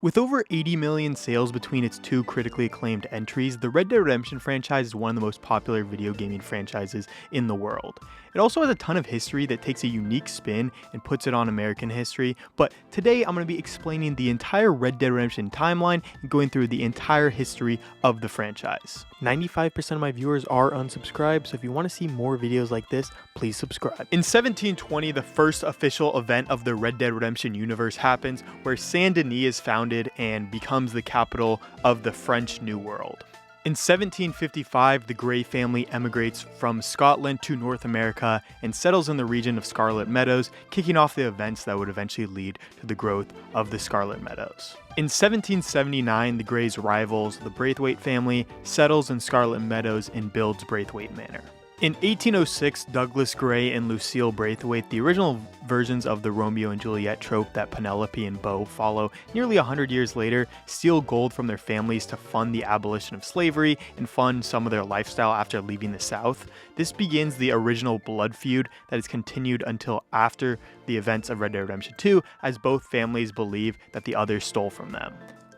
With over 80 million sales between its two critically acclaimed entries, the Red Dead Redemption franchise is one of the most popular video gaming franchises in the world. It also has a ton of history that takes a unique spin and puts it on American history, but today I'm going to be explaining the entire Red Dead Redemption timeline and going through the entire history of the franchise. 95% of my viewers are unsubscribed, so if you want to see more videos like this, please subscribe. In 1720, the first official event of the Red Dead Redemption universe happens, where Saint Denis is founded and becomes the capital of the French New World. In 1755, the Grey family emigrates from Scotland to North America and settles in the region of Scarlet Meadows, kicking off the events that would eventually lead to the growth of the Scarlet Meadows. In 1779, the Greys' rivals, the Braithwaite family, settles in Scarlet Meadows and builds Braithwaite Manor. In 1806, Douglas Grey and Lucille Braithwaite, the original versions of the Romeo and Juliet trope that Penelope and Beau follow, nearly 100 years later, steal gold from their families to fund the abolition of slavery and fund some of their lifestyle after leaving the South. This begins the original blood feud that is continued until after the events of Red Dead Redemption 2, as both families believe that the other stole from them.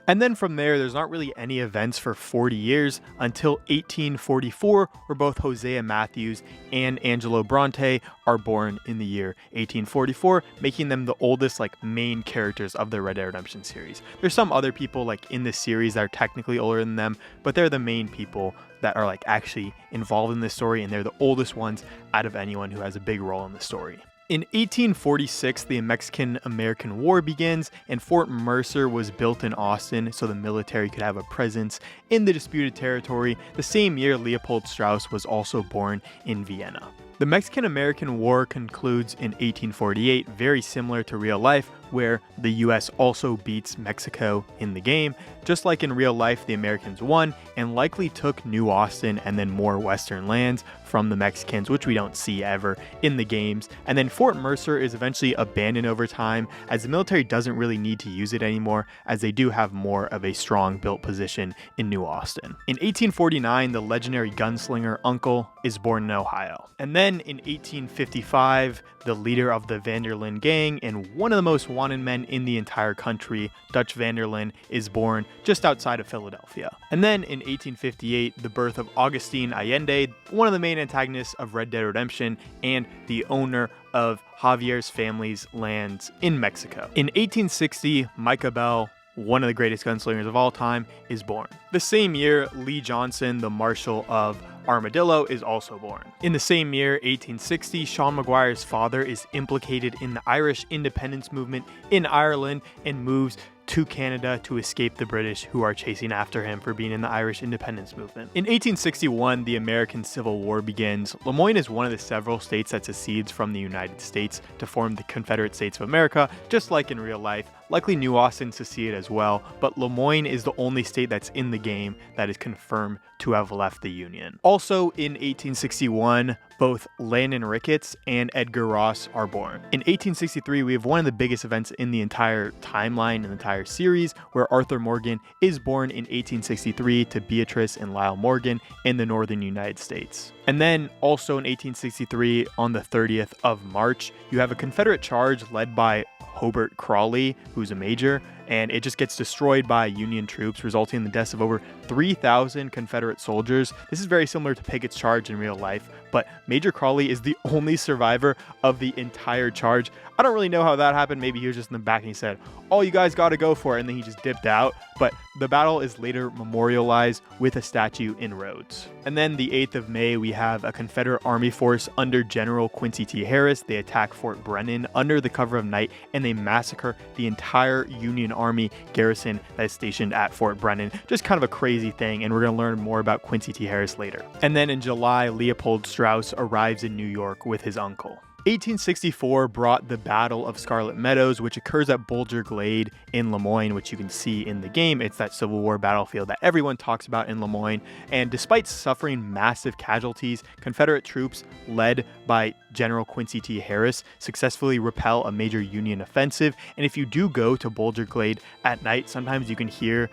And then from there, there's not really any events for 40 years until 1844, where both Hosea Matthews and Angelo Bronte are born in the year 1844, making them the oldest main characters of the Red Dead Redemption series. There's some other people in this series that are technically older than them, but they're the main people that are actually involved in this story, and they're the oldest ones out of anyone who has a big role in the story. In 1846, the Mexican-American War begins, and Fort Mercer was built in Austin so the military could have a presence in the disputed territory. The same year, Leopold Strauss was also born in Vienna. The Mexican-American War concludes in 1848, very similar to real life, where the US also beats Mexico in the game. Just like in real life, the Americans won and likely took New Austin and then more western lands from the Mexicans, which we don't see ever in the games. And then Fort Mercer is eventually abandoned over time, as the military doesn't really need to use it anymore, as they do have more of a strong built position in New Austin. In 1849, the legendary gunslinger Uncle is born in Ohio. And then in 1855, the leader of the Vanderlyn gang and one of the most wanted men in the entire country, Dutch Vanderlyn, is born just outside of Philadelphia. And then in 1858, the birth of Augustine Allende, one of the main antagonists of Red Dead Redemption and the owner of Javier's family's lands in Mexico. In 1860, Micah Bell, one of the greatest gunslingers of all time, is born. The same year, Lee Johnson, the Marshal of Armadillo, is also born. In the same year, 1860, Sean Maguire's father is implicated in the Irish independence movement in Ireland and moves to Canada to escape the British, who are chasing after him for being in the Irish independence movement. In 1861, the American Civil War begins. Lemoyne is one of the several states that secedes from the United States to form the Confederate States of America, just like in real life. Likely New Austin seceded as well, but Lemoyne is the only state that's in the game that is confirmed to have left the Union. Also in 1861, both Landon Ricketts and Edgar Ross are born. In 1863, we have one of the biggest events in the entire timeline and the entire series, where Arthur Morgan is born in 1863 to Beatrice and Lyle Morgan in the northern United States. And then also in 1863, on the 30th of March, you have a Confederate charge led by Hobart Crawley, who's a major, and it just gets destroyed by Union troops, resulting in the deaths of over 3,000 Confederate soldiers. This is very similar to Pickett's charge in real life, but Major Crawley is the only survivor of the entire charge. I don't really know how that happened. Maybe he was just in the back and he said, "Oh, you guys got to go for it," and then he just dipped out. But the battle is later memorialized with a statue in Rhodes. And then the 8th of May, we have a Confederate Army force under General Quincy T. Harris. They attack Fort Brennan under the cover of night, and they massacre the entire Union Army garrison that is stationed at Fort Brennan. Just kind of a crazy thing, and we're going to learn more about Quincy T. Harris later. And then in July, Leopold Strauss arrives in New York with his uncle. 1864 brought the Battle of Scarlet Meadows, which occurs at Boulder Glade in Lemoyne, which you can see in the game. It's that Civil War battlefield that everyone talks about in Lemoyne. And despite suffering massive casualties, Confederate troops led by General Quincy T. Harris successfully repel a major Union offensive. And if you do go to Boulder Glade at night, sometimes you can hear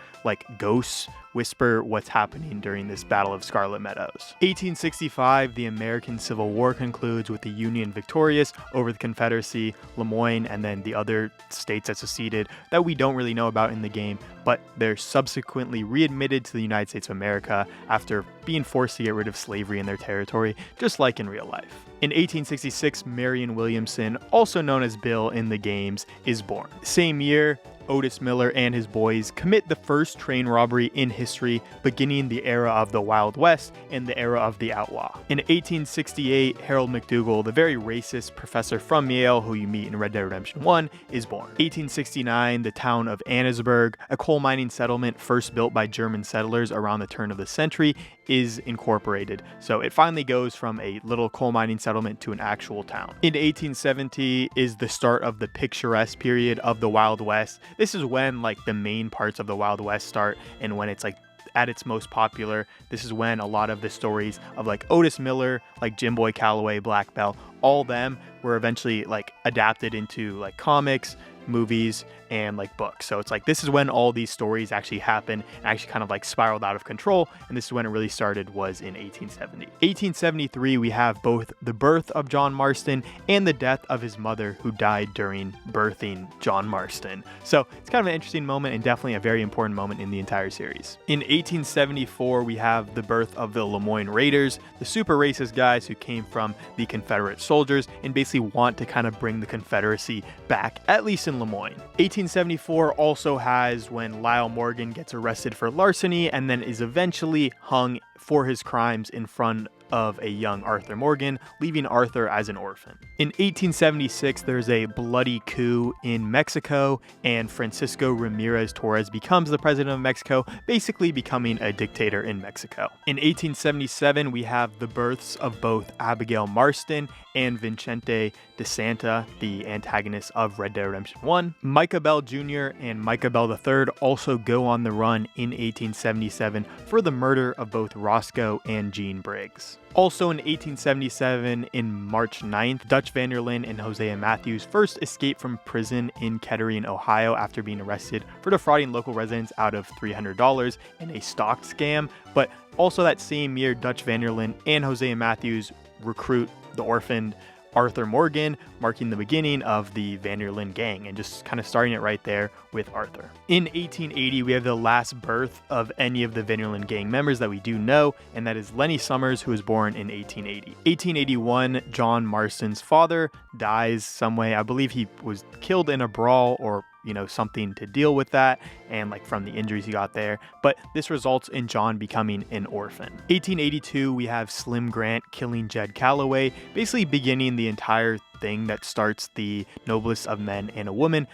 ghosts whisper what's happening during this Battle of Scarlet Meadows. 1865, the American Civil War concludes with the Union victorious victorious over the Confederacy, Lemoyne, and then the other states that seceded that we don't really know about in the game, but they're subsequently readmitted to the United States of America after being forced to get rid of slavery in their territory, just like in real life. In 1866, Marion Williamson, also known as Bill in the games, is born. Same year, Otis Miller and his boys commit the first train robbery in history, beginning the era of the Wild West and the era of the outlaw. In 1868, Harold McDougal, the very racist professor from Yale who you meet in Red Dead Redemption 1, is born. 1869, the town of Annesburg, a coal mining settlement first built by German settlers around the turn of the century, is incorporated. So it finally goes from a little coal mining settlement to an actual town. In 1870 is the start of the picturesque period of the Wild West. This is when like the main parts of the Wild West start, and when it's like at its most popular. This is when a lot of the stories of like Otis Miller, like Jim Boy Calloway, Black Belt, all them were eventually like adapted into like comics, movies, and like books. So it's like this is when all these stories actually happen and actually kind of like spiraled out of control, and this is when it really started, was in 1870. 1873, we have both the birth of John Marston and the death of his mother, who died during birthing John Marston. So it's kind of an interesting moment and definitely a very important moment in the entire series. In 1874, we have the birth of the Lemoyne Raiders, the super racist guys who came from the Confederate soldiers and basically want to kind of bring the Confederacy back, at least in Lemoyne. 1874 also has when Lyle Morgan gets arrested for larceny and then is eventually hung for his crimes in front of a young Arthur Morgan, leaving Arthur as an orphan. In 1876, there's a bloody coup in Mexico, and Francisco Ramirez Torres becomes the president of Mexico, basically becoming a dictator in Mexico. In 1877, we have the births of both Abigail Marston and Vicente de Santa, the antagonists of Red Dead Redemption 1. Micah Bell Jr. and Micah Bell III also go on the run in 1877 for the murder of both Roscoe and Jean Briggs. Also in 1877, in March 9th, Dutch Vanderlyn and Hosea Matthews first escaped from prison in Kettering, Ohio after being arrested for defrauding local residents out of $300 in a stock scam. But also that same year, Dutch Vanderlyn and Hosea Matthews recruit the orphaned Arthur Morgan, marking the beginning of the Vanderlyn gang and just kind of starting it right there with Arthur. In 1880, we have the last birth of any of the Vanderlyn gang members that we do know, and that is Lenny Summers, who was born in 1880. 1881, John Marston's father dies some way. I believe he was killed in a brawl or something to deal with that, and like from the injuries he got there, but this results in John becoming an orphan. 1882, we have Slim Grant killing Jed Calloway, basically beginning the entire thing that starts the noblest of men and a woman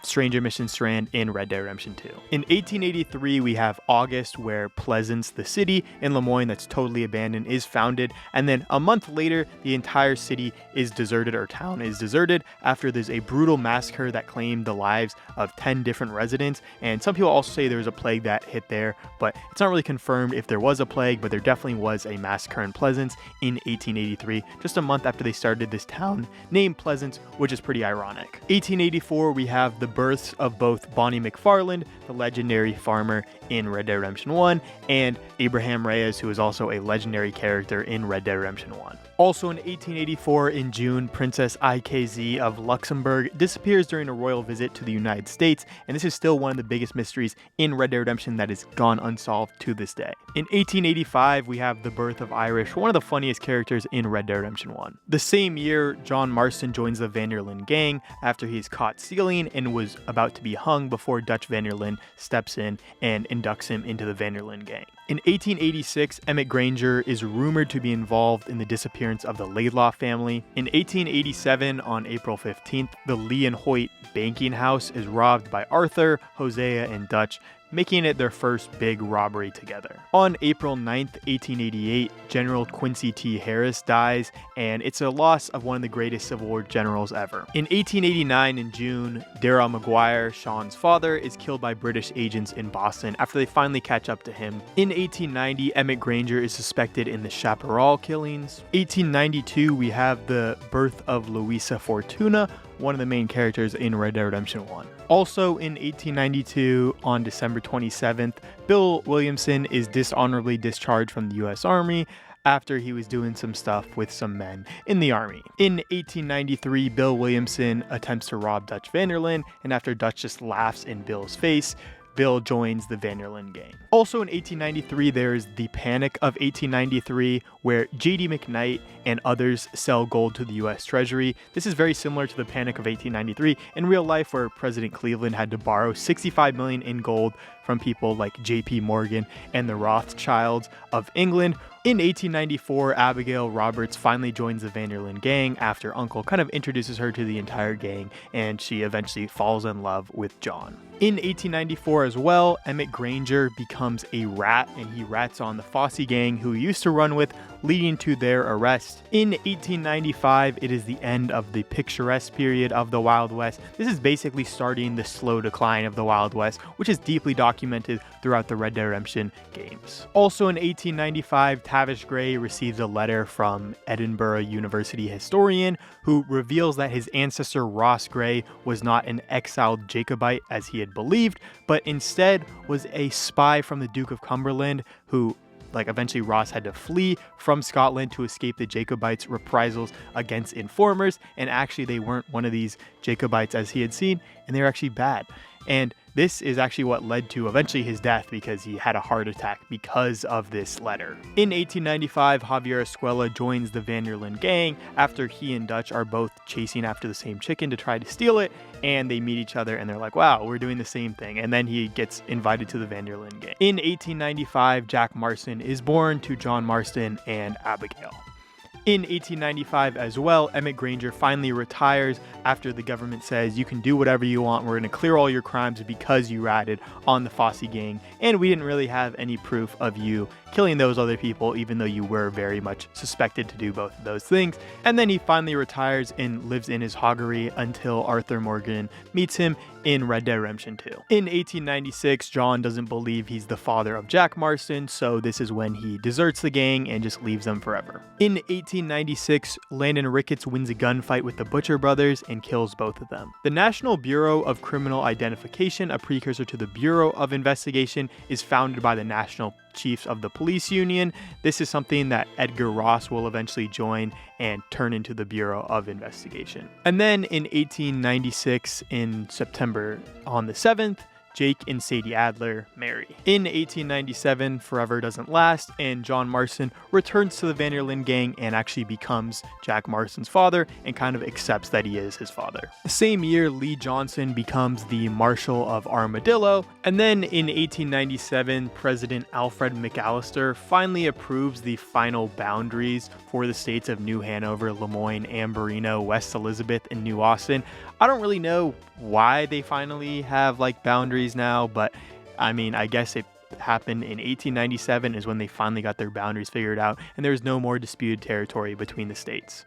Stranger Mission Strand in Red Dead Redemption 2. In 1883, we have August, where Pleasance, the city in Lemoyne that's totally abandoned, is founded, and then a month later, the entire city is deserted, or town is deserted, after there's a brutal massacre that claimed the lives of 10 different residents, and some people also say there was a plague that hit there, but it's not really confirmed if there was a plague, but there definitely was a massacre in Pleasance in 1883, just a month after they started this town named Pleasance, which is pretty ironic. 1884, we have the births of both Bonnie McFarland, the legendary farmer in Red Dead Redemption 1, and Abraham Reyes, who is also a legendary character in Red Dead Redemption 1. Also in 1884, in June, Princess IKZ of Luxembourg disappears during a royal visit to the United States, and this is still one of the biggest mysteries in Red Dead Redemption that has gone unsolved to this day. In 1885, we have the birth of Irish, one of the funniest characters in Red Dead Redemption 1. The same year, John Marston joins the Vanderlyn gang after he's caught stealing and was about to be hung before Dutch Vanderlyn steps in and inducts him into the Vanderlyn gang. In 1886, Emmett Granger is rumored to be involved in the disappearance of the Laidlaw family. In 1887, on April 15th, the Lee and Hoyt banking house is robbed by Arthur, Hosea, and Dutch, making it their first big robbery together. On April 9th, 1888, General Quincy T. Harris dies, and it's a loss of one of the greatest Civil War generals ever. In 1889, in June, Darrell McGuire, Sean's father, is killed by British agents in Boston after they finally catch up to him. In 1890, Emmett Granger is suspected in the Chaparral killings. 1892, we have the birth of Louisa Fortuna, one of the main characters in Red Dead Redemption 1. Also in 1892, on December 27th, Bill Williamson is dishonorably discharged from the U.S. Army after he was doing some stuff with some men in the army. In 1893, Bill Williamson attempts to rob Dutch van der Linde, and after Dutch just laughs in Bill's face, Bill joins the van der Linde gang. Also in 1893, there's the Panic of 1893, where J.D. McKnight and others sell gold to the U.S. Treasury. This is very similar to the Panic of 1893 in real life, where President Cleveland had to borrow $65 million in gold from people like J.P. Morgan and the Rothschilds of England. In 1894, Abigail Roberts finally joins the van der Linde gang after Uncle kind of introduces her to the entire gang, and she eventually falls in love with John. In 1894 as well, Emmett Granger becomes a rat, and he rats on the Fosse gang who he used to run with, leading to their arrest. In 1895, it is the end of the picturesque period of the Wild West. This is basically starting the slow decline of the Wild West, which is deeply documented throughout the Red Dead Redemption games. Also in 1895, Tavish Gray receives a letter from Edinburgh University historian who reveals that his ancestor Ross Gray was not an exiled Jacobite as he had believed, but instead was a spy from the Duke of Cumberland who eventually Ross had to flee from Scotland to escape the Jacobites' reprisals against informers, and actually they weren't one of these Jacobites as he had seen, and they were actually bad. And this is actually what led to eventually his death, because he had a heart attack because of this letter. In 1895, Javier Escuela joins the van der Linde gang after he and Dutch are both chasing after the same chicken to try to steal it, and they meet each other and they're like, wow, we're doing the same thing. And then he gets invited to the van der Linde gang. In 1895, Jack Marston is born to John Marston and Abigail. In 1895 as well, Emmett Granger finally retires after the government says you can do whatever you want, we're going to clear all your crimes because you ratted on the Fosse gang, and we didn't really have any proof of you killing those other people, even though you were very much suspected to do both of those things. And then he finally retires and lives in his hoggery until Arthur Morgan meets him in Red Dead Redemption 2. In 1896, John doesn't believe he's the father of Jack Marston, so this is when he deserts the gang and just leaves them forever. In 1896, Landon Ricketts wins a gunfight with the Butcher brothers and kills both of them. The National Bureau of Criminal Identification, a precursor to the Bureau of Investigation, is founded by the National Chiefs of the Police Union. This is something that Edgar Ross will eventually join and turn into the Bureau of Investigation. And then in 1896, in September on the 7th, Jake and Sadie Adler marry. In 1897, Forever Doesn't Last, and John Marston returns to the van der Linde gang and actually becomes Jack Marston's father and kind of accepts that he is his father. The same year, Lee Johnson becomes the Marshal of Armadillo, and then in 1897, President Alfred McAllister finally approves the final boundaries for the states of New Hanover, Lemoyne, Amberino, West Elizabeth, and New Austin. I don't really know why they finally have boundaries now, but I mean, I guess it happened in 1897 is when they finally got their boundaries figured out, and there's no more disputed territory between the states.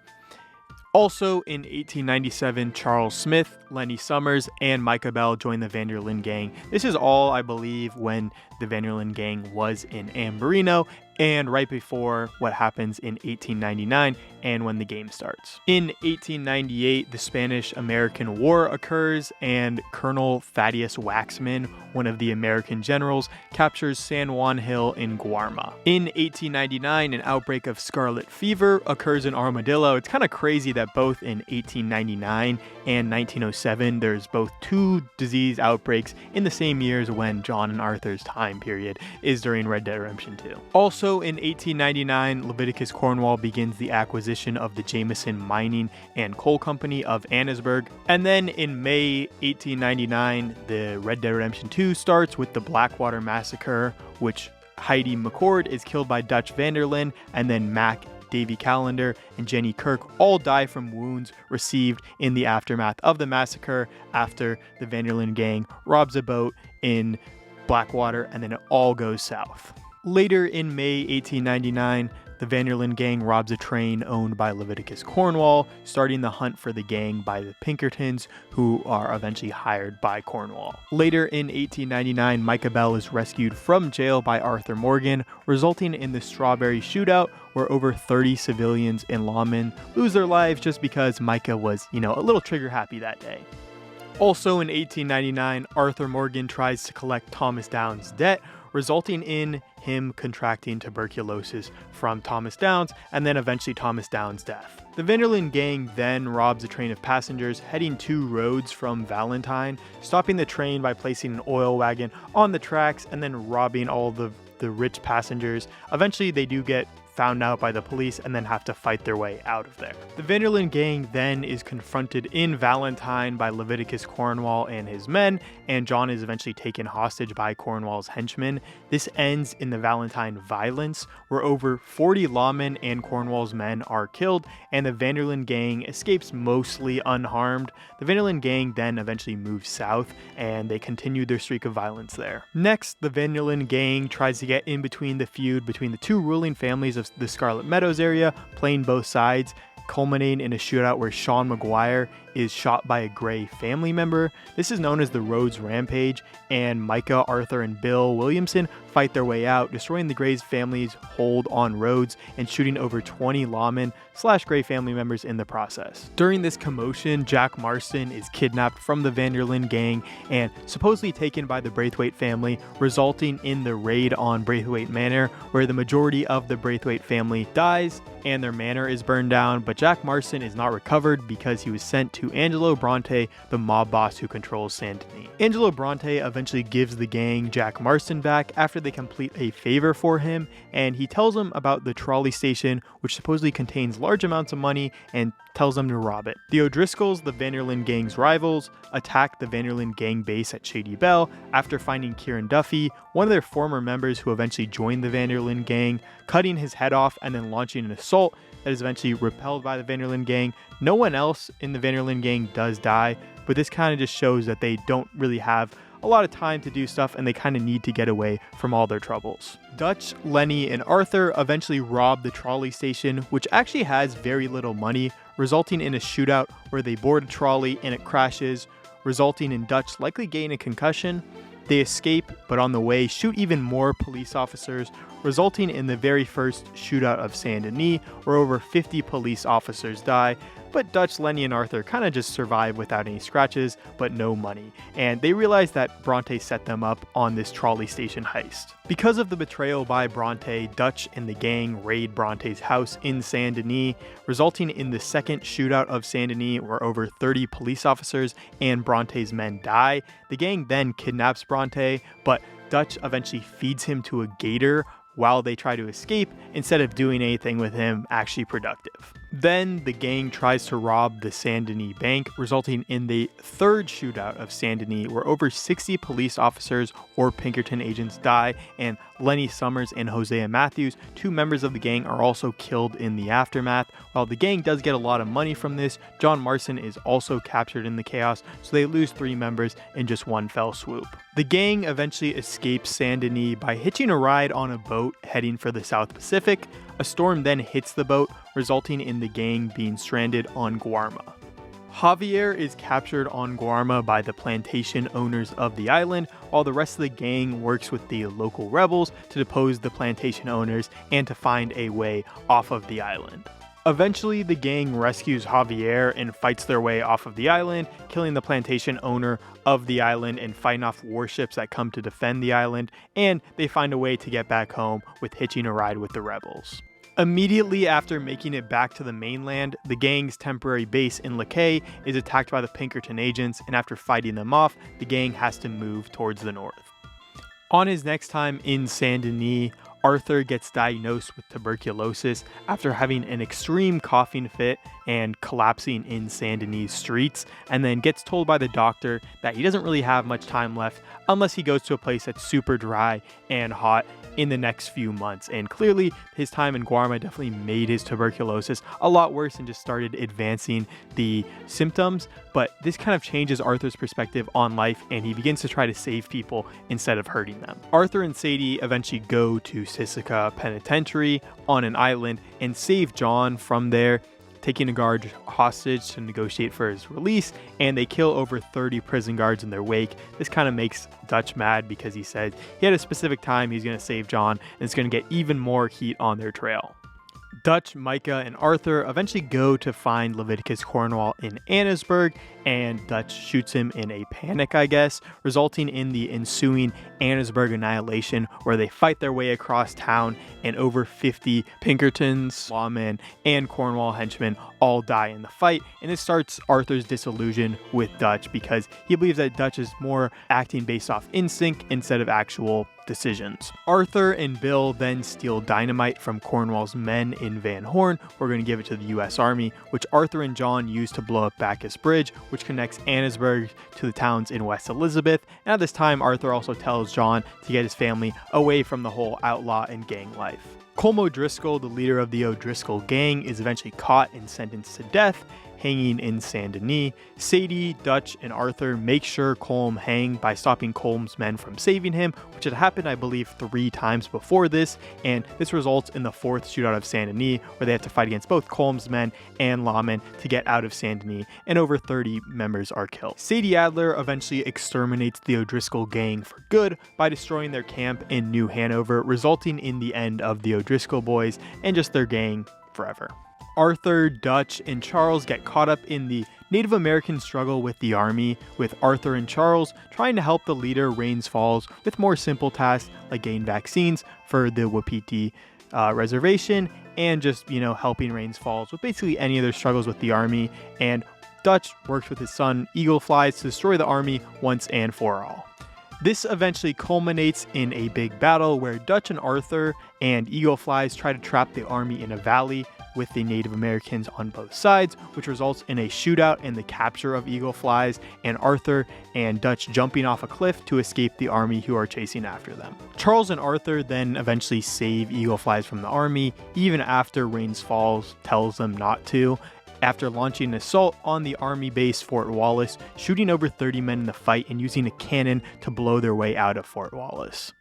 Also in 1897, Charles Smith, Lenny Summers, and Micah Bell joined the van der Linde gang. This is all, I believe, when the van der Linde gang was in Amberino, and right before what happens in 1899 and when the game starts. In 1898, the Spanish-American War occurs, and Colonel Thaddeus Waxman, one of the American generals, captures San Juan Hill in Guarma. In 1899, an outbreak of scarlet fever occurs in Armadillo. It's kind of crazy that both in 1899 and 1907, there's both two disease outbreaks in the same years when John and Arthur's time period is during Red Dead Redemption 2. Also in 1899, Leviticus Cornwall begins the acquisition of the Jameson Mining and Coal Company of Annesburg. And then in May 1899, the Red Dead Redemption 2 starts with the Blackwater Massacre, which Heidi McCord is killed by Dutch van der Linde, and then Mac, Davy Callender, and Jenny Kirk all die from wounds received in the aftermath of the massacre after the van der Linde gang robs a boat in Blackwater, and then it all goes south. Later in May 1899, the van der Linde gang robs a train owned by Leviticus Cornwall, starting the hunt for the gang by the Pinkertons, who are eventually hired by Cornwall. Later in 1899, Micah Bell is rescued from jail by Arthur Morgan, resulting in the Strawberry Shootout, where over 30 civilians and lawmen lose their lives just because Micah was, a little trigger happy that day. Also in 1899, Arthur Morgan tries to collect Thomas Downes' debt, resulting in him contracting tuberculosis from Thomas Downs, and then eventually Thomas Downs' death. The Vanderlyn gang then robs a train of passengers heading 2 roads from Valentine, stopping the train by placing an oil wagon on the tracks and then robbing all the rich passengers. Eventually they do get found out by the police and then have to fight their way out of there. The Vanderlyn gang then is confronted in Valentine by Leviticus Cornwall and his men, and John is eventually taken hostage by Cornwall's henchmen. This ends in the Valentine violence, where over 40 lawmen and Cornwall's men are killed, and the Vanderlyn gang escapes mostly unharmed. The Vanderlyn gang then eventually moves south, and they continue their streak of violence there. Next, the Vanderlyn gang tries to get in between the feud between the 2 ruling families of the Scarlet Meadows area, playing both sides, culminating in a shootout where Sean McGuire is shot by a Grey family member. This is known as the Rhodes Rampage, and Micah, Arthur, and Bill Williamson fight their way out, destroying the Grey's family's hold on Rhodes and shooting over 20 lawmen / Grey family members in the process. During this commotion, Jack Marston is kidnapped from the Vanderlyn gang and supposedly taken by the Braithwaite family, resulting in the raid on Braithwaite Manor, where the majority of the Braithwaite family dies and their manor is burned down, but Jack Marston is not recovered because he was sent to Angelo Bronte, the mob boss who controls Saint Denis. Angelo Bronte eventually gives the gang Jack Marston back after they complete a favor for him, and he tells them about the trolley station, which supposedly contains large amounts of money, and tells them to rob it. The O'Driscolls, the Vanderlyn gang's rivals, attack the Vanderlyn gang base at Shady Belle after finding Kieran Duffy, one of their former members who eventually joined the Vanderlyn gang, cutting his head off and then launching an assault that is eventually repelled by the Vanderlyn gang. No one else in the Vanderlyn gang does die, but this kind of just shows that they don't really have a lot of time to do stuff and they kind of need to get away from all their troubles. Dutch, Lenny, and Arthur eventually rob the trolley station, which actually has very little money, resulting in a shootout where they board a trolley and it crashes, resulting in Dutch likely getting a concussion. They escape, but on the way shoot even more police officers, resulting in the very first shootout of Saint Denis, where over 50 police officers die. But Dutch, Lenny, and Arthur kind of just survive without any scratches, but no money. And they realize that Bronte set them up on this trolley station heist. Because of the betrayal by Bronte, Dutch and the gang raid Bronte's house in Saint Denis, resulting in the second shootout of Saint Denis, where over 30 police officers and Bronte's men die. The gang then kidnaps Bronte, but Dutch eventually feeds him to a gator while they try to escape, instead of doing anything with him actually productive. Then the gang tries to rob the Saint Denis bank, resulting in the third shootout of Saint Denis, where over 60 police officers or Pinkerton agents die, and Lenny Summers and Hosea Matthews, 2 members of the gang, are also killed in the aftermath. While the gang does get a lot of money from this, John Marston is also captured in the chaos, so they lose 3 members in just one fell swoop. The gang eventually escapes Saint Denis by hitching a ride on a boat heading for the South Pacific. A storm then hits the boat, resulting in the gang being stranded on Guarma. Javier is captured on Guarma by the plantation owners of the island, while the rest of the gang works with the local rebels to depose the plantation owners and to find a way off of the island. Eventually, the gang rescues Javier and fights their way off of the island, killing the plantation owner of the island and fighting off warships that come to defend the island, and they find a way to get back home with hitching a ride with the rebels. Immediately after making it back to the mainland, the gang's temporary base in Lakay is attacked by the Pinkerton agents, and after fighting them off, the gang has to move towards the north. On his next time in Saint Denis, Arthur gets diagnosed with tuberculosis after having an extreme coughing fit and collapsing in Saint Denis streets, and then gets told by the doctor that he doesn't really have much time left unless he goes to a place that's super dry and hot in the next few months. And clearly his time in Guarma definitely made his tuberculosis a lot worse and just started advancing the symptoms. But this kind of changes Arthur's perspective on life, and he begins to try to save people instead of hurting them. Arthur and Sadie eventually go to Sisika Penitentiary on an island and save John from there, taking a guard hostage to negotiate for his release, and they kill over 30 prison guards in their wake. This kind of makes Dutch mad because he said he had a specific time he's going to save John, and it's going to get even more heat on their trail. Dutch, Micah, and Arthur eventually go to find Leviticus Cornwall in Annesburg, and Dutch shoots him in a panic, I guess, resulting in the ensuing Annesburg annihilation, where they fight their way across town, and over 50 Pinkertons, lawmen, and Cornwall henchmen all die in the fight. And this starts Arthur's disillusion with Dutch, because he believes that Dutch is more acting based off instinct instead of actual decisions. Arthur and Bill then steal dynamite from Cornwall's men in Van Horn. We're going to give it to the US Army, which Arthur and John use to blow up Bacchus Bridge, which connects Annesburg to the towns in West Elizabeth. And at this time, Arthur also tells John to get his family away from the whole outlaw and gang life. Colm O'Driscoll, the leader of the O'Driscoll gang, is eventually caught and sentenced to death, hanging in Saint Denis. Sadie, Dutch, and Arthur make sure Colm hang by stopping Colm's men from saving him, which had happened, I believe, 3 times before this, and this results in the 4th shootout of Saint Denis, where they have to fight against both Colm's men and lawmen to get out of Saint Denis, and over 30 members are killed. Sadie Adler eventually exterminates the O'Driscoll gang for good by destroying their camp in New Hanover, resulting in the end of the O'Driscoll boys and just their gang forever. Arthur, Dutch, and Charles get caught up in the Native American struggle with the army, with Arthur and Charles trying to help the leader Rains Falls with more simple tasks like getting vaccines for the Wapiti reservation, and just, helping Rains Falls with basically any of their struggles with the army. And Dutch works with his son Eagle Flies to destroy the army once and for all. This eventually culminates in a big battle where Dutch and Arthur and Eagle Flies try to trap the army in a valley with the Native Americans on both sides, which results in a shootout and the capture of Eagle Flies, and Arthur and Dutch jumping off a cliff to escape the army who are chasing after them. Charles and Arthur then eventually save Eagle Flies from the army, even after Rains Falls tells them not to, after launching an assault on the army base Fort Wallace, shooting over 30 men in the fight and using a cannon to blow their way out of Fort Wallace.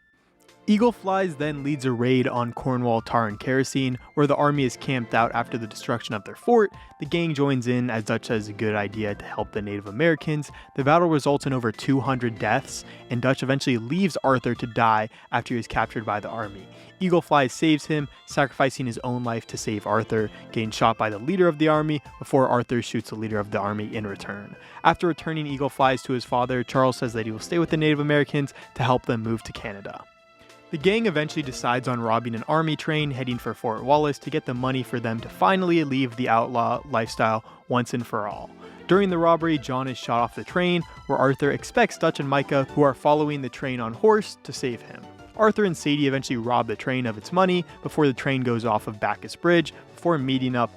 Eagle Flies then leads a raid on Cornwall Tar and Kerosene, where the army is camped out after the destruction of their fort. The gang joins in as Dutch has a good idea to help the Native Americans. The battle results in over 200 deaths, and Dutch eventually leaves Arthur to die after he is captured by the army. Eagle Flies saves him, sacrificing his own life to save Arthur, getting shot by the leader of the army before Arthur shoots the leader of the army in return. After returning Eagle Flies to his father, Charles says that he will stay with the Native Americans to help them move to Canada. The gang eventually decides on robbing an army train heading for Fort Wallace to get the money for them to finally leave the outlaw lifestyle once and for all. During the robbery, John is shot off the train, where Arthur expects Dutch and Micah, who are following the train on horse, to save him. Arthur and Sadie eventually rob the train of its money before the train goes off of Bacchus Bridge, before meeting up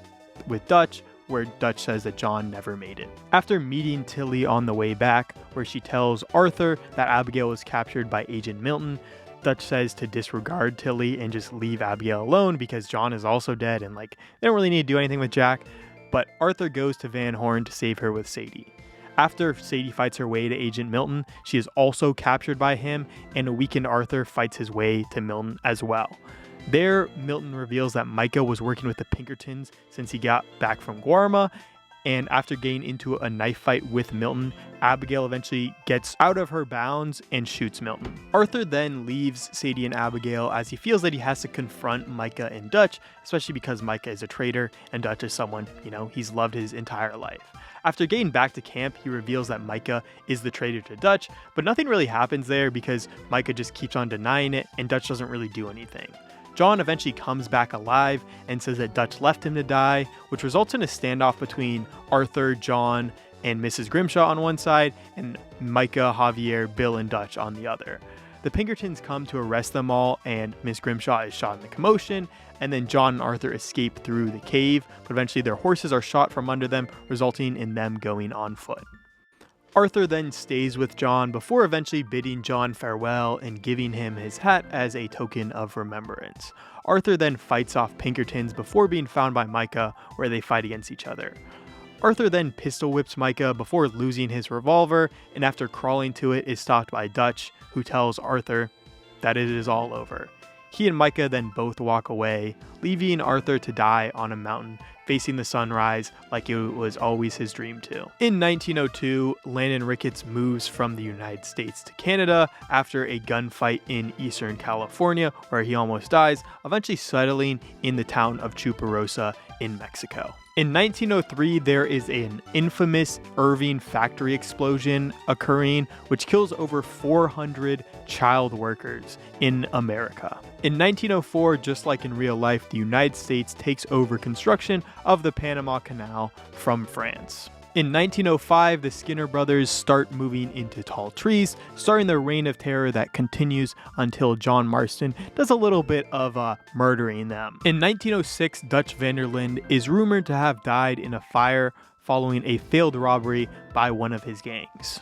with Dutch, where Dutch says that John never made it. After meeting Tilly on the way back, where she tells Arthur that Abigail was captured by Agent Milton, Dutch says to disregard Tilly and just leave Abigail alone because John is also dead and they don't really need to do anything with Jack. But Arthur goes to Van Horn to save her with Sadie. After Sadie fights her way to Agent Milton, she is also captured by him, and a weakened Arthur fights his way to Milton as well. There, Milton reveals that Micah was working with the Pinkertons since he got back from Guarma, and after getting into a knife fight with Milton, Abigail eventually gets out of her bounds and shoots Milton. Arthur then leaves Sadie and Abigail as he feels that he has to confront Micah and Dutch, especially because Micah is a traitor and Dutch is someone, he's loved his entire life. After getting back to camp, he reveals that Micah is the traitor to Dutch, but nothing really happens there because Micah just keeps on denying it and Dutch doesn't really do anything. John eventually comes back alive and says that Dutch left him to die, which results in a standoff between Arthur, John, and Mrs. Grimshaw on one side, and Micah, Javier, Bill, and Dutch on the other. The Pinkertons come to arrest them all, and Miss Grimshaw is shot in the commotion, and then John and Arthur escape through the cave, but eventually their horses are shot from under them, resulting in them going on foot. Arthur then stays with John before eventually bidding John farewell and giving him his hat as a token of remembrance. Arthur then fights off Pinkertons before being found by Micah, where they fight against each other. Arthur then pistol whips Micah before losing his revolver, and after crawling to it is stopped by Dutch, who tells Arthur that it is all over. He and Micah then both walk away, leaving Arthur to die on a mountain, facing the sunrise like it was always his dream to. In 1902, Landon Ricketts moves from the United States to Canada after a gunfight in Eastern California where he almost dies, eventually settling in the town of Chuparosa in Mexico. In 1903, there is an infamous Irving factory explosion occurring, which kills over 400 child workers in America. In 1904, just like in real life, the United States takes over construction of the Panama Canal from France. In 1905, the Skinner brothers start moving into tall trees, starting their reign of terror that continues until John Marston does a little bit of murdering them. In 1906, Dutch Vanderlinde is rumored to have died in a fire following a failed robbery by one of his gangs.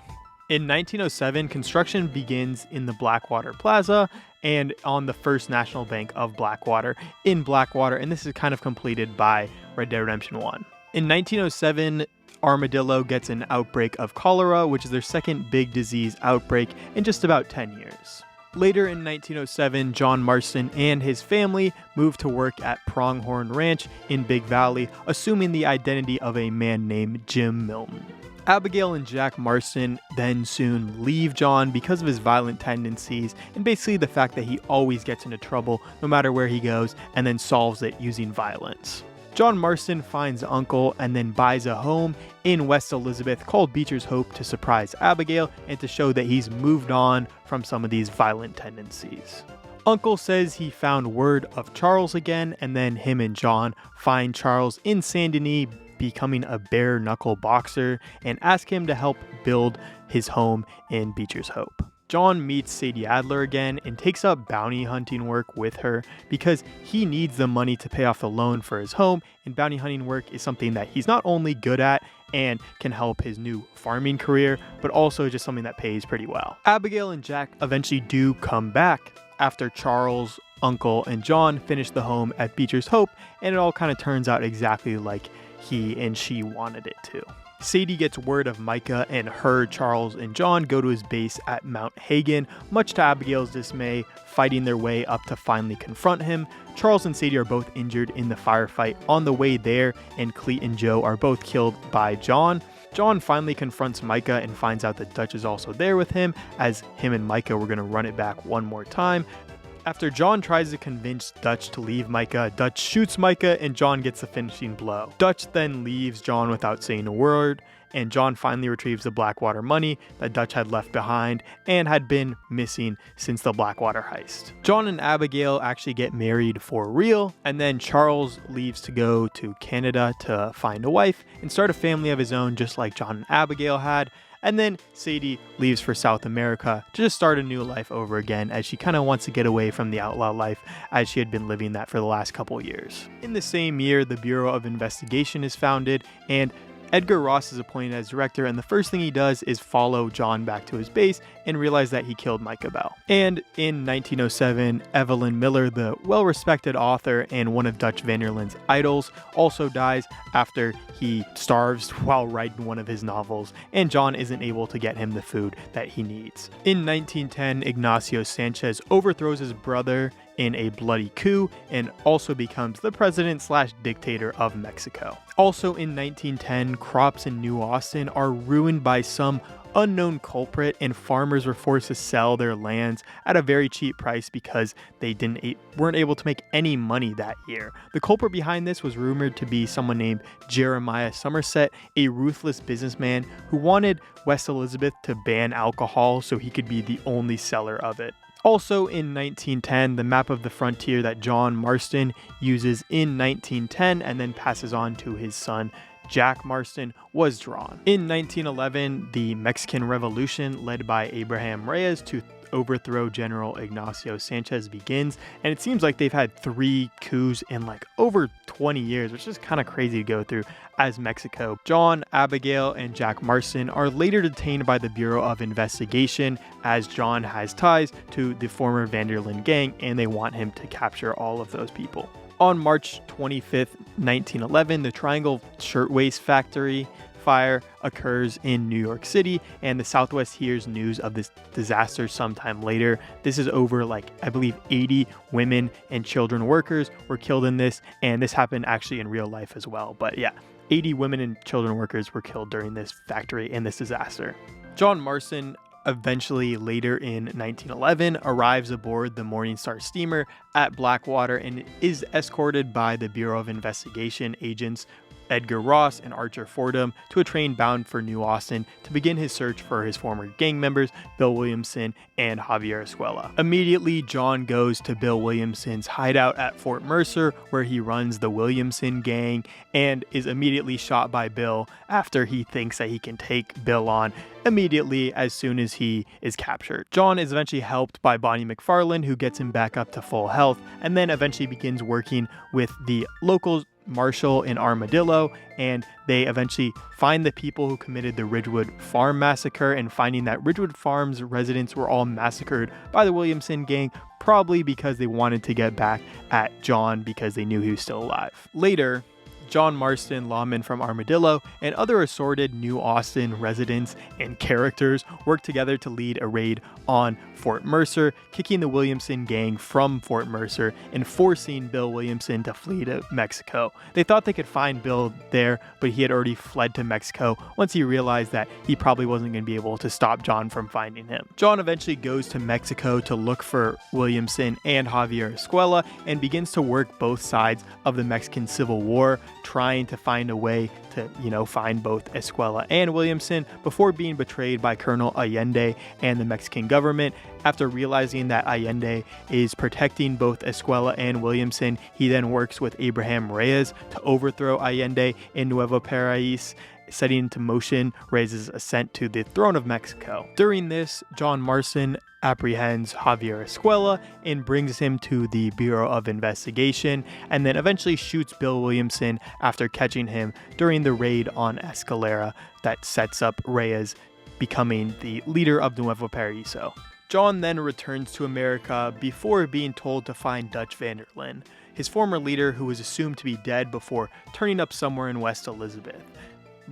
In 1907, construction begins in the Blackwater Plaza and on the First National Bank of Blackwater in Blackwater, and this is kind of completed by Red Dead Redemption 1. In 1907, Armadillo gets an outbreak of cholera, which is their second big disease outbreak in just about 10 years. Later in 1907, John Marston and his family moved to work at Pronghorn Ranch in Big Valley, assuming the identity of a man named Jim Milton. Abigail and Jack Marston then soon leave John because of his violent tendencies and basically the fact that he always gets into trouble no matter where he goes and then solves it using violence. John Marston finds Uncle and then buys a home in West Elizabeth called Beecher's Hope to surprise Abigail and to show that he's moved on from some of these violent tendencies. Uncle says he found word of Charles again, and then him and John find Charles in Saint Denis becoming a bare knuckle boxer and ask him to help build his home in Beecher's Hope. John meets Sadie Adler again and takes up bounty hunting work with her because he needs the money to pay off the loan for his home, and bounty hunting work is something that he's not only good at and can help his new farming career, but also just something that pays pretty well. Abigail and Jack eventually do come back after Charles, Uncle, and John finish the home at Beecher's Hope, and it all kind of turns out exactly like he and she wanted it to. Sadie gets word of Micah, and her, Charles, and John go to his base at Mount Hagen, much to Abigail's dismay, fighting their way up to finally confront him. Charles and Sadie are both injured in the firefight on the way there, and Cleet and Joe are both killed by John. John finally confronts Micah and finds out that Dutch is also there with him, as him and Micah were going to run it back one more time. After John tries to convince Dutch to leave Micah, Dutch shoots Micah and John gets the finishing blow. Dutch then leaves John without saying a word, and John finally retrieves the Blackwater money that Dutch had left behind and had been missing since the Blackwater heist. John and Abigail actually get married for real, and then Charles leaves to go to Canada to find a wife and start a family of his own, just like John and Abigail had. And then Sadie leaves for South America to just start a new life over again, as she kind of wants to get away from the outlaw life as she had been living that for the last couple years. In the same year, the Bureau of Investigation is founded, and Edgar Ross is appointed as director, and the first thing he does is follow John back to his base and realize that he killed Micah Bell. And in 1907, Evelyn Miller, the well-respected author and one of Dutch Vanderlinde's idols, also dies after he starves while writing one of his novels, and John isn't able to get him the food that he needs. In 1910, Ignacio Sanchez overthrows his brother in a bloody coup and also becomes the president/dictator of Mexico. Also in 1910, crops in New Austin are ruined by some unknown culprit, and farmers were forced to sell their lands at a very cheap price because they weren't able to make any money that year. The culprit behind this was rumored to be someone named Jeremiah Somerset, a ruthless businessman who wanted West Elizabeth to ban alcohol so he could be the only seller of it. Also in 1910, the map of the frontier that John Marston uses in 1910 and then passes on to his son Jack Marston was drawn. In 1911, the Mexican Revolution, led by Abraham Reyes to overthrow General Ignacio Sanchez, begins, and it seems like they've had 3 coups in like over 20 years, which is kind of crazy to go through as Mexico. John, Abigail, and Jack Marston are later detained by the Bureau of Investigation, as John has ties to the former Vanderlinde gang and they want him to capture all of those people. On March 25th, 1911, the Triangle Shirtwaist Factory fire occurs in New York City, and the Southwest hears news of this disaster sometime later. This is over, like, I believe 80 women and children workers were killed in this, and this happened actually in real life as well. But yeah, 80 women and children workers were killed during this factory in this disaster. John Marston eventually later in 1911 arrives aboard the Morningstar steamer at Blackwater and is escorted by the Bureau of Investigation agents Edgar Ross and Archer Fordham to a train bound for New Austin to begin his search for his former gang members, Bill Williamson and Javier Escuela. Immediately, John goes to Bill Williamson's hideout at Fort Mercer, where he runs the Williamson gang, and is immediately shot by Bill after he thinks that he can take Bill on immediately as soon as he is captured. John is eventually helped by Bonnie McFarland, who gets him back up to full health, and then eventually begins working with the local marshal in Armadillo, and they eventually find the people who committed the Ridgewood Farm massacre, and finding that Ridgewood Farm's residents were all massacred by the Williamson gang, probably because they wanted to get back at John because they knew he was still alive. Later, John Marston, lawmen from Armadillo, and other assorted New Austin residents and characters work together to lead a raid on Fort Mercer, kicking the Williamson gang from Fort Mercer and forcing Bill Williamson to flee to Mexico. They thought they could find Bill there, but he had already fled to Mexico once he realized that he probably wasn't going to be able to stop John from finding him. John eventually goes to Mexico to look for Williamson and Javier Escuela and begins to work both sides of the Mexican Civil War, trying to find a way to, find both Escuela and Williamson before being betrayed by Colonel Allende and the Mexican government. After realizing that Allende is protecting both Escuela and Williamson, he then works with Abraham Reyes to overthrow Allende in Nuevo País, setting into motion Reyes' ascent to the throne of Mexico. During this, John Marston apprehends Javier Escuela and brings him to the Bureau of Investigation, and then eventually shoots Bill Williamson after catching him during the raid on Escalera that sets up Reyes becoming the leader of Nuevo Paraíso. John then returns to America before being told to find Dutch van der Linde, his former leader who was assumed to be dead before turning up somewhere in West Elizabeth.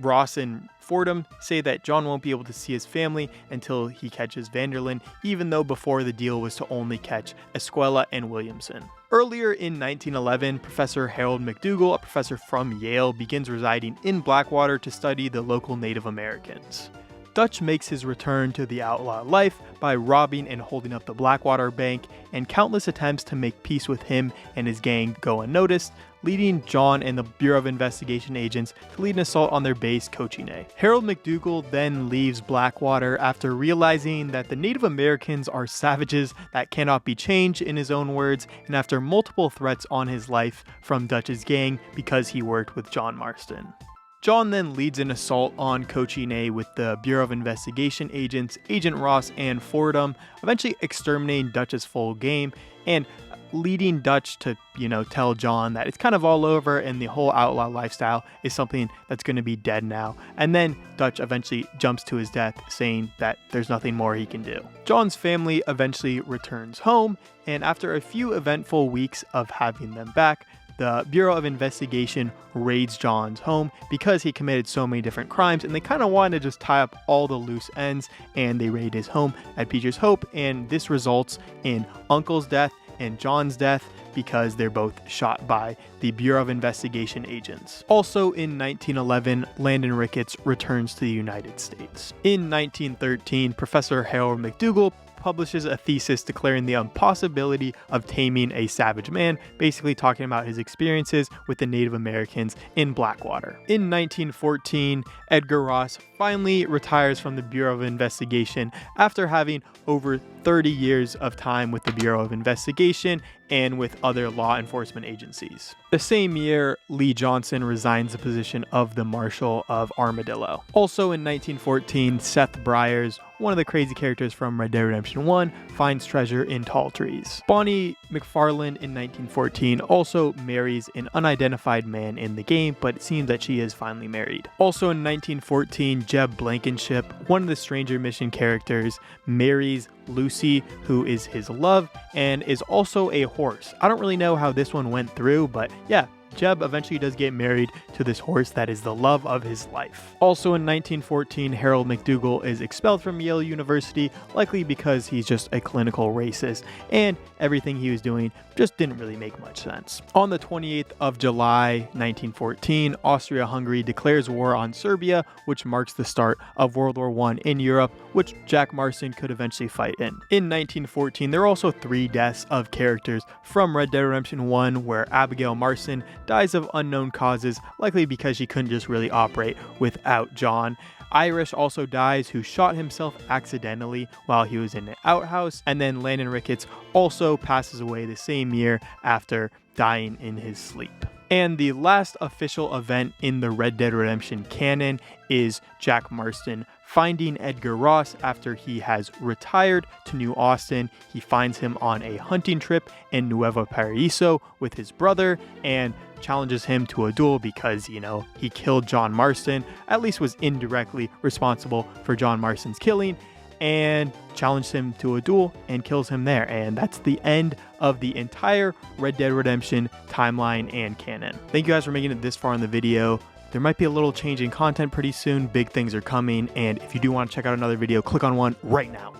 Ross and Fordham say that John won't be able to see his family until he catches van der Linde, even though before the deal was to only catch Escuela and Williamson. Earlier in 1911, Professor Harold McDougall, a professor from Yale, begins residing in Blackwater to study the local Native Americans. Dutch makes his return to the outlaw life by robbing and holding up the Blackwater Bank, and countless attempts to make peace with him and his gang go unnoticed, leading John and the Bureau of Investigation agents to lead an assault on their base, Cochine. Harold McDougall then leaves Blackwater after realizing that the Native Americans are savages that cannot be changed, in his own words, and after multiple threats on his life from Dutch's gang because he worked with John Marston. John then leads an assault on Cochine with the Bureau of Investigation agents, Agent Ross and Fordham, eventually exterminating Dutch's full game and leading Dutch to, tell John that it's kind of all over and the whole outlaw lifestyle is something that's going to be dead now. And then Dutch eventually jumps to his death, saying that there's nothing more he can do. John's family eventually returns home, and after a few eventful weeks of having them back, the Bureau of Investigation raids John's home because he committed so many different crimes, and they kind of wanted to just tie up all the loose ends, and they raid his home at Beecher's Hope, and this results in Uncle's death and John's death because they're both shot by the Bureau of Investigation agents. Also in 1911, Landon Ricketts returns to the United States. In 1913, Professor Harold McDougall publishes a thesis declaring the impossibility of taming a savage man, basically talking about his experiences with the Native Americans in Blackwater. In 1914, Edgar Ross finally retires from the Bureau of Investigation after having over 30 years of time with the Bureau of Investigation and with other law enforcement agencies. The same year, Lee Johnson resigns the position of the Marshal of Armadillo. Also in 1914, Seth Briers, one of the crazy characters from Red Dead Redemption 1, finds treasure in tall trees. Bonnie McFarland in 1914 also marries an unidentified man in the game, but it seems that she is finally married. Also in 1914, Jeb Blankenship, one of the Stranger Mission characters, marries Lucy, who is his love, and is also a horse. I don't really know how this one went through, but yeah, Jeb eventually does get married to this horse that is the love of his life. Also in 1914, Harold McDougal is expelled from Yale University, likely because he's just a clinical racist, and everything he was doing just didn't really make much sense. On the 28th of July, 1914, Austria-Hungary declares war on Serbia, which marks the start of World War I in Europe, which Jack Marston could eventually fight in. In 1914, there are also 3 deaths of characters from Red Dead Redemption 1, where Abigail Marston dies of unknown causes, likely because she couldn't just really operate without John. Irish also dies, who shot himself accidentally while he was in an outhouse, and then Landon Ricketts also passes away the same year after dying in his sleep. And the last official event in the Red Dead Redemption canon is Jack Marston finding Edgar Ross after he has retired to New Austin. He finds him on a hunting trip in Nuevo Paraíso with his brother and challenges him to a duel because, you know, he killed John Marston, at least was indirectly responsible for John Marston's killing, and challenged him to a duel and kills him there. And that's the end of the entire Red Dead Redemption timeline and canon. Thank you guys for making it this far in the video. There might be a little change in content pretty soon. Big things are coming, and if you do want to check out another video, click on one right now.